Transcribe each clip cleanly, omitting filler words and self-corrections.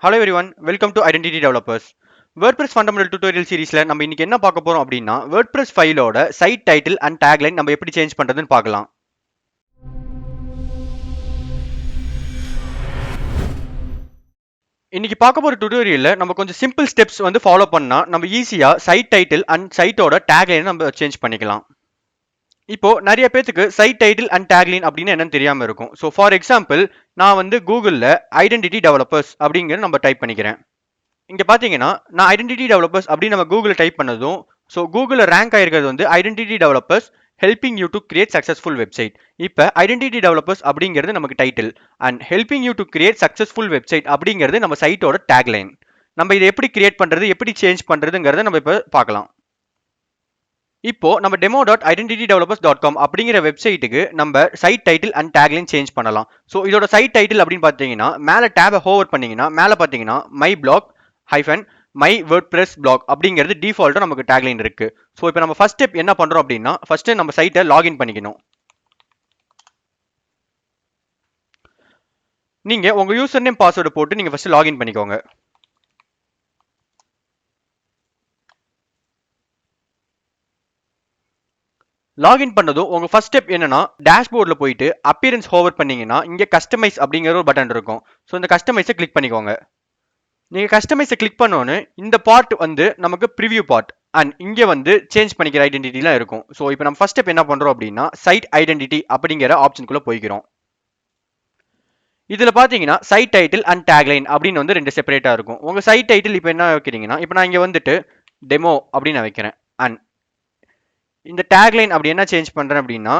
Hello everyone, welcome to Identity Developers. WordPress Fundamental Tutorial Seriesல நம்ம இன்னைக்கு என்ன பார்க்க போறோம் அப்படின்னா WordPress ஃபைலோட சைட் டைட்டில் அண்ட் டேக்லைன் நம்ம எப்படி சேஞ்ச் பண்றதுன்னு பார்க்கலாம். இன்னைக்கு பார்க்க போற டுட்டோரியல்ல நம்ம கொஞ்சம் சிம்பிள் ஸ்டெப்ஸ் வந்து ஃபாலோ பண்ணா நம்ம ஈஸியா சைட் டைட்டில் அண்ட் சைட்டோட டேக்லைனை நம்ம சேஞ்ச் பண்ணிக்கலாம். இப்போ நிறைய பேத்துக்கு சைட் டைட்டில் அண்ட் டேக்லைன் அப்படின்னு என்னன்னு தெரியாம இருக்கும். ஸோ ஃபார் எக்ஸாம்பிள் நான் வந்து கூகுளில் ஐடென்டிட்டி டெவலப்பர்ஸ் அப்படிங்கிற நம்ம டைப் பண்ணிக்கிறேன். இங்க பாத்தீங்கன்னா நான் ஐடென்டிட்டி டெவலப்பர்ஸ் அப்படின்னு நம்ம கூகுள் டைப் பண்ணதும் ஸோ கூகுளில் ரேங்க் ஆயிருக்கிறது வந்து identity developers helping you to create successful website. இப்போ ஐடென்டிட்டி டெவலப்பர்ஸ் அப்படிங்கிறது நமக்கு title and helping you to create successful website அப்படிங்கிறது நம்ம சைட்டோட டேக்லைன். நம்ம இதை எப்படி கிரியேட் பண்றது, எப்படி சேஞ்ச் பண்றதுங்கிறத நம்ம இப்போ பார்க்கலாம். இப்போ நம்ம demo.identitydevelopers.com அப்படிங்கிற வெப்சைட்டுக்கு நம்ம site title and tagline change பண்ணலாம். ஸோ இதோட சைட் டைட்டில் அப்படின்னு பார்த்தீங்கன்னா மேலே டேபை ஹோவர் பண்ணீங்கன்னா மேலே பார்த்தீங்கன்னா my blog hyphen my WordPress blog அப்படிங்கிறது டிஃபால்ட்டாக நமக்கு டேக்லைன் இருக்கு. ஸோ இப்போ நம்ம ஃபர்ஸ்ட் ஸ்டெப் என்ன பண்றோம் அப்படின்னா ஃபர்ஸ்ட் நம்ம சைட்டை லாகின் பண்ணிக்கணும். நீங்க உங்க யூசர் நேம் பாஸ்வேர்டு போட்டு நீங்க ஃபர்ஸ்ட் லாகின் பண்ணிக்கோங்க. லாகின் பண்ணதும் உங்க ஃபர்ஸ்ட் ஸ்டெப் என்னன்னா டேஷ்போர்டில் போயிட்டு அப்பியரன்ஸ் ஹோவர் பண்ணீங்கன்னா இங்க கஸ்டமைஸ் அப்படிங்கிற ஒரு பட்டன் இருக்கும். ஸோ இந்த கஸ்டமைஸை கிளிக் பண்ணிக்கோங்க. நீங்க கஸ்டமைஸை கிளிக் பண்ணோன்னு இந்த பார்ட் வந்து நமக்கு ப்ரிவியூ பார்ட் அண்ட் இங்க வந்து சேஞ்ச் பண்ணிக்கிற ஐடென்டிட்டிலாம் இருக்கும். ஸோ இப்போ நம்ம ஃபர்ஸ்ட் ஸ்டெப் என்ன பண்றோம் அப்படின்னா சைட் ஐடென்டிட்டி அப்படிங்கிற ஆப்ஷனுக்குள்ள போய்க்கிறோம். இதுல பாத்தீங்கன்னா சைட் டைட்டில் அண்ட் டேக்லைன் அப்படின்னு வந்து ரெண்டு செப்பரேட்டா இருக்கும். உங்க சைட் டைட்டில் இப்போ என்ன வைக்கிறீங்கன்னா இப்போ நான் இங்க வந்துட்டு டெமோ அப்படின்னு நான் வைக்கிறேன். அண்ட் இந்த டேக்லைன் அப்படி என்ன சேஞ்ச் பண்றேன் அப்படின்னா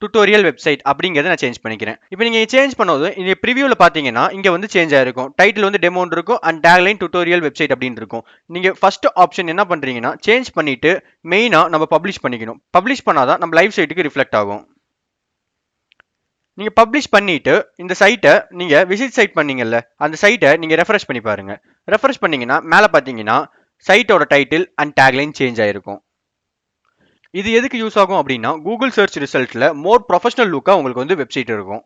டுட்டோரியல் வெப்சைட் அப்படிங்கிறத நான் சேஞ்ச் பண்ணிக்கிறேன். இப்போ நீங்க சேஞ்ச் பண்ணது இந்த ப்ரிவியூல பாத்தீங்கன்னா இங்க வந்து சேஞ்ச் ஆயிருக்கும். டைட்டில் வந்து டெமோன்னு இருக்கும் அண்ட் டேக்லைன் டுட்டோரியல் வெப்சைட் அப்படின்னு இருக்கும். நீங்க ஃபர்ஸ்ட் ஆப்ஷன் என்ன பண்றீங்கன்னா சேஞ்ச் பண்ணிட்டு மெயினா நம்ம பப்ளிஷ் பண்ணிக்கணும். பப்ளிஷ் பண்ணாதான் நம்ம லைவ் சைட்டுக்கு ரிஃப்ளெக்ட் ஆகும். நீங்க பப்ளிஷ் பண்ணிட்டு இந்த சைட்டை நீங்க விசிட் சைட் பண்ணீங்கல்ல அந்த சைட்டை நீங்க ரெஃப்ரெஷ் பண்ணி பாருங்க. ரெஃப்ரெஷ் பண்ணீங்கன்னா மேல பாத்தீங்கன்னா சைட்டோட டைட்டில் அண்ட் டேக்லைன் சேஞ்ச் ஆயிருக்கும். இது எதுக்கு யூஸ் ஆகும் அப்படின்னா கூகுள் சர்ச் ரிசல்ட்ல மோர் ப்ரொஃபஷனல் லுக்கா உங்களுக்கு வந்து வெப்சைட் இருக்கும்.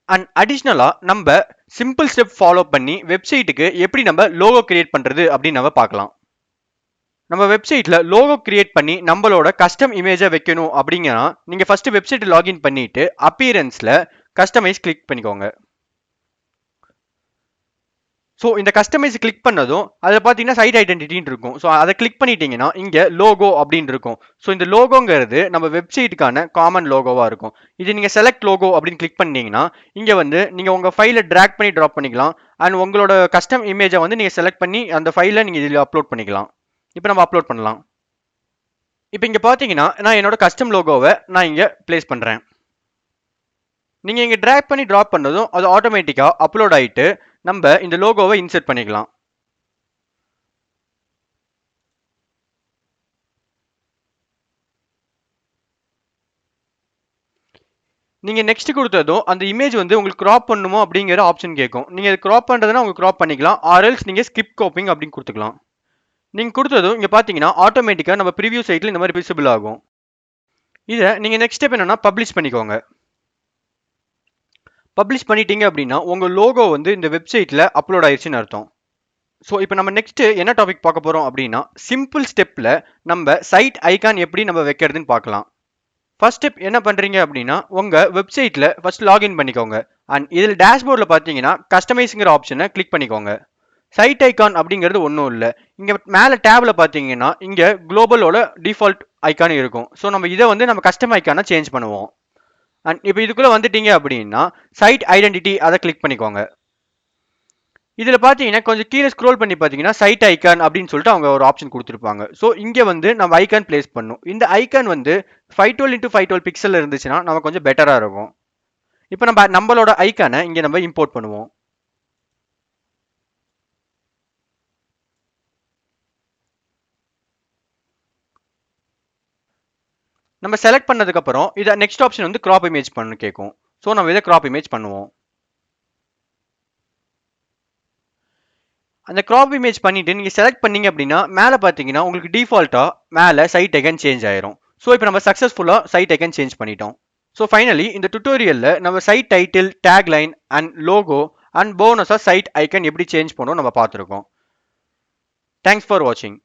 அண்ட் அடிஷ்னலா நம்ம சிம்பிள் ஸ்டெப் ஃபாலோ பண்ணி வெப்சைட்டுக்கு எப்படி நம்ம லோகோ கிரியேட் பண்றது அப்படின்னு நம்ம பார்க்கலாம். நம்ம வெப்சைட்ல லோகோ கிரியேட் பண்ணி நம்மளோட கஸ்டம் இமேஜை வைக்கணும் அப்படிங்கன்னா நீங்க ஃபர்ஸ்ட் வெப்சைட் லாகின் பண்ணிட்டு அப்பியரன்ஸ்ல கஸ்டமைஸ் கிளிக் பண்ணிக்கோங்க. ஸோ இந்த கஸ்டமைஸ் கிளிக் பண்ணதும் அதில் பார்த்தீங்கன்னா சைட் ஐடென்டிட்டின்னு இருக்கும். ஸோ அதை கிளிக் பண்ணிட்டீங்கன்னா இங்கே லோகோ அப்படின்னு இருக்கும். ஸோ இந்த லோகோங்கிறது நம்ம வெப்சைட்டுக்கான காமன் லோகோவாக இருக்கும். இது நீங்கள் செலக்ட் லோகோ அப்படின்னு கிளிக் பண்ணீங்கன்னா இங்கே வந்து நீங்கள் உங்கள் ஃபைலை ட்ராக் பண்ணி ட்ராப் பண்ணிக்கலாம். அண்ட் உங்களோட கஸ்டம் இமேஜை வந்து நீங்கள் செலக்ட் பண்ணி அந்த ஃபைலை நீங்கள் இதில் அப்லோட் பண்ணிக்கலாம். இப்போ நம்ம அப்லோட் பண்ணலாம். இப்போ இங்கே பார்த்தீங்கன்னா நான் என்னோட கஸ்டம் லோகோவை நான் இங்கே பிளேஸ் பண்ணுறேன். நீங்கள் இங்கே ட்ராக் பண்ணி ட்ராப் பண்ணதும் அது ஆட்டோமேட்டிக்காக அப்லோட் ஆகிட்டு நம்ம இந்த லோகோவை இன்சர்ட் பண்ணிக்கலாம். நீங்க நெக்ஸ்ட் கொடுத்ததும் அந்த இமேஜ் வந்து உங்களுக்கு கிராப் பண்ணுமோ அப்படிங்கிற ஆப்ஷன் கேட்கும். நீங்க கிராப் பண்றதுனா உங்களுக்கு கிராப் பண்ணிக்கலாம், ஆர்எல்ஸ் நீங்க ஸ்கிப் காப்பிங் அப்படின்னு கொடுத்துக்கலாம். நீங்க கொடுத்ததும் இங்க பாத்தீங்கன்னா ஆட்டோமேட்டிக்கா நம்ம ப்ரிவியூ சைட்ல இந்த மாதிரி விசிபிள் ஆகும். இதை நீங்க நெக்ஸ்ட் ஸ்டெப் என்னன்னா பப்ளிஷ் பண்ணிக்கோங்க. பப்ளிஷ் பண்ணிட்டீங்க அப்படின்னா உங்க லோகோ வந்து இந்த வெப்சைட்ல அப்லோட் ஆயிடுச்சுன்னு அர்த்தம். ஸோ இப்போ நம்ம நெக்ஸ்ட் என்ன டாபிக் பார்க்க போறோம் அப்படின்னா சிம்பிள் ஸ்டெப்ல நம்ம சைட் ஐகான் எப்படி நம்ம வைக்கிறதுன்னு பார்க்கலாம். ஃபர்ஸ்ட் ஸ்டெப் என்ன பண்றீங்க அப்படின்னா உங்க வெப்சைட்ல ஃபர்ஸ்ட் லாகின் பண்ணிக்கோங்க. அண்ட் இதில் டேஷ்போர்டில் பார்த்தீங்கன்னா கஸ்டமைஸுங்கிற ஆப்ஷனை கிளிக் பண்ணிக்கோங்க. சைட் ஐகான் அப்படிங்கிறது ஒன்றும் இல்லை. இங்கே மேலே டேப்ல பார்த்தீங்கன்னா இங்கே குளோபலோட டிஃபால்ட் ஐக்கான் இருக்கும். ஸோ நம்ம இதை வந்து நம்ம கஸ்டம் ஐக்கானை சேஞ்ச் பண்ணுவோம். அண்ட் இப்போ இதுக்குள்ள வந்துட்டீங்க அப்படின்னா சைட் ஐடென்டிட்டி அதை கிளிக் பண்ணிக்கோங்க. இதில் பார்த்தீங்கன்னா கொஞ்சம் கீழே ஸ்க்ரோல் பண்ணி பார்த்தீங்கன்னா சைட் ஐக்கான் அப்படின்னு சொல்லிட்டு அவங்க ஒரு ஆப்ஷன் கொடுத்துருப்பாங்க. ஸோ இங்கே வந்து நம்ம ஐக்கான் பிளேஸ் பண்ணும். இந்த ஐக்கான் வந்து 512x512 பிக்சல் இருந்துச்சுன்னா நம்ம கொஞ்சம் பெட்டராக இருக்கும். இப்போ நம்மளோட ஐக்கானை இங்கே நம்ம இம்போர்ட் பண்ணுவோம். நம்ம செலக்ட் பண்ணதுக்கு அப்புறம் இதை நெக்ஸ்ட் ஆப்ஷன் வந்து கிராப் இமேஜ் பண்ணு கேட்கும். ஸோ நம்ம இதை கிராப் இமேஜ் பண்ணுவோம். அந்த கிராப் இமேஜ் பண்ணிட்டு நீங்க செலக்ட் பண்ணீங்க அப்படின்னா மேலே பார்த்தீங்கன்னா உங்களுக்கு டிஃபால்ட்டா மேலே சைட் ஐகான் சேஞ்ச் ஆயிரும். ஸோ இப்போ நம்ம சக்ஸஸ்ஃபுல்லாக சைட் ஐக்கன் சேஞ்ச் பண்ணிட்டோம். ஸோ ஃபைனலி இந்த டுட்டோரியலில் நம்ம site title, tagline and logo and போனஸாக சைட் ஐக்கன் எப்படி சேஞ்ச் பண்ணணும் நம்ம பார்த்துருக்கோம். தேங்க்ஸ் ஃபார் வாட்சிங்.